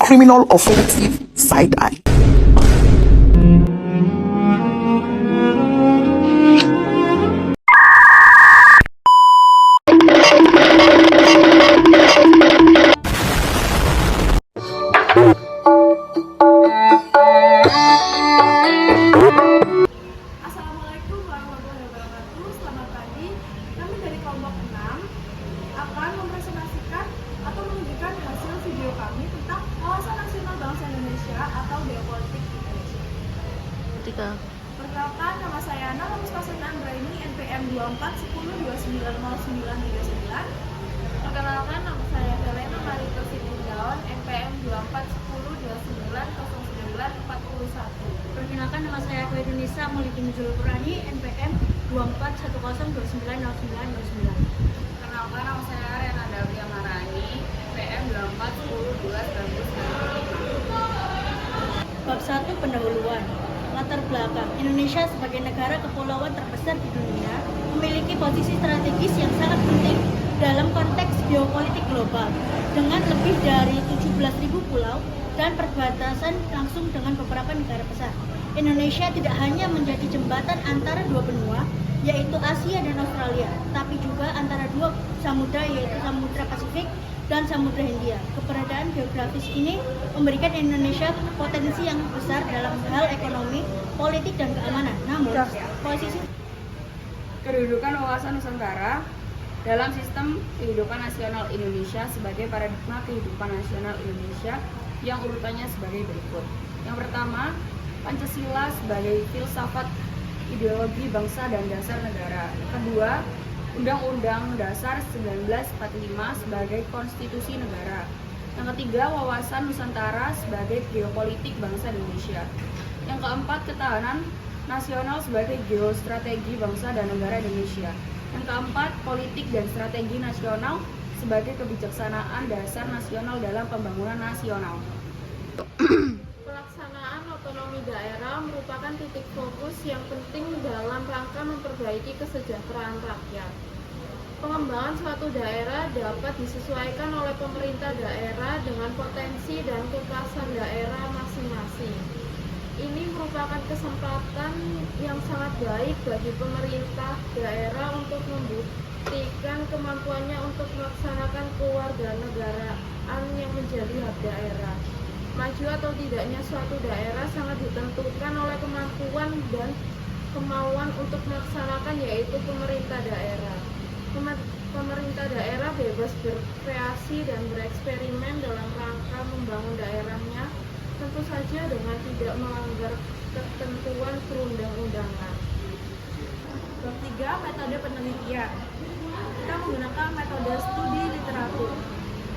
criminal offensive side eye. Assalamualaikum warahmatullahi wabarakatuh. Selamat pagi. Kami dari kelompok 6 akan mempresentasikan atau menunjukkan hasil video kami tentang wawasan nasional bangsa Indonesia atau geopolitik Indonesia. Perkenalkan, nama saya Nana Muspasen Anggraini, NPM 2410290939. Perkenalkan, nama saya Helena Marita Sitindaon, NPM 2410290941. Perkenalkan, nama saya Khairunisa Mulyadin Zulpurani, NPM 2410290909. Perkenalkan, nama saya Rena Davia Marani, NPM 24102909. Bab 1 Pendahuluan. Latar belakang. Indonesia sebagai negara kepulauan terbesar di dunia memiliki posisi strategis yang sangat penting dalam konteks geopolitik global dengan lebih dari 17.000 pulau dan perbatasan langsung dengan beberapa negara besar. Indonesia tidak hanya menjadi jembatan antara dua benua, yaitu Asia dan Australia, tapi juga antara dua samudra, yaitu Samudra Pasifik dan Samudra Hindia. Keberadaan geografis ini memberikan Indonesia potensi yang besar dalam hal ekonomi, politik, dan keamanan. Namun, posisi Kedudukan wawasan Nusantara dalam sistem kehidupan nasional Indonesia sebagai paradigma kehidupan nasional Indonesia yang urutannya sebagai berikut. Yang pertama, Pancasila sebagai filsafat ideologi bangsa dan dasar negara. Kedua, Undang-Undang Dasar 1945 sebagai konstitusi negara. Yang ketiga, wawasan Nusantara sebagai geopolitik bangsa Indonesia. Yang keempat, ketahanan nasional sebagai geostrategi bangsa dan negara Indonesia. Yang keempat, politik dan strategi nasional sebagai kebijaksanaan dasar nasional dalam pembangunan nasional. Pelaksanaan otonomi daerah merupakan titik fokus yang penting dalam rangka memperbaiki kesejahteraan rakyat. Pengembangan suatu daerah dapat disesuaikan oleh pemerintah daerah dengan potensi dan kekuasaan daerah masing-masing. Ini merupakan kesempatan yang sangat baik bagi pemerintah daerah untuk membuktikan kemampuannya untuk melaksanakan kewarganegaraan yang menjadi hak daerah. Maju atau tidaknya suatu daerah sangat ditentukan oleh kemampuan dan kemauan untuk melaksanakan, yaitu pemerintah daerah. Pemerintah daerah bebas berkreasi dan bereksperimen dalam rangka membangun daerahnya, tentu saja dengan tidak melanggar ketentuan perundang-undangan. Bab 3, metode penelitian. Kita menggunakan metode studi literatur.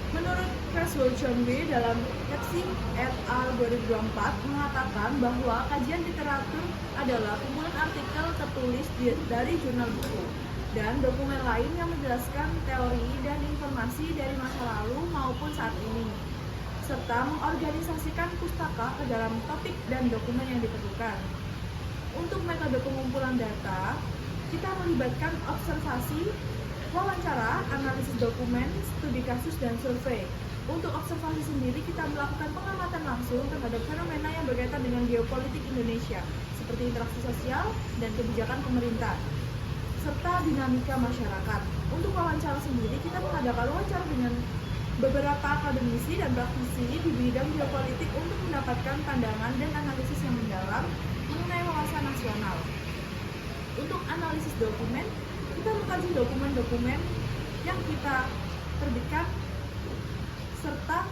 Menurut Creswell John B. dalam Lexing et al. 2024 mengatakan bahwa kajian literatur adalah kumpulan artikel tertulis dari jurnal buku dan dokumen lain yang menjelaskan teori dan informasi dari masa lalu maupun saat ini, serta mengorganisasikan pustaka ke dalam topik dan dokumen yang diperlukan. Untuk metode pengumpulan data, kita melibatkan observasi, wawancara, analisis dokumen, studi kasus, dan survei. Untuk observasi sendiri, kita melakukan pengamatan langsung terhadap fenomena yang berkaitan dengan geopolitik Indonesia, seperti interaksi sosial dan kebijakan pemerintah, serta dinamika masyarakat. Untuk wawancara sendiri, kita mengadakan wawancara dengan beberapa akademisi dan praktisi di bidang geopolitik untuk mendapatkan pandangan dan analisis yang mendalam mengenai wawasan nasional. Untuk analisis dokumen, kita mengkaji dokumen-dokumen yang kita terbitkan serta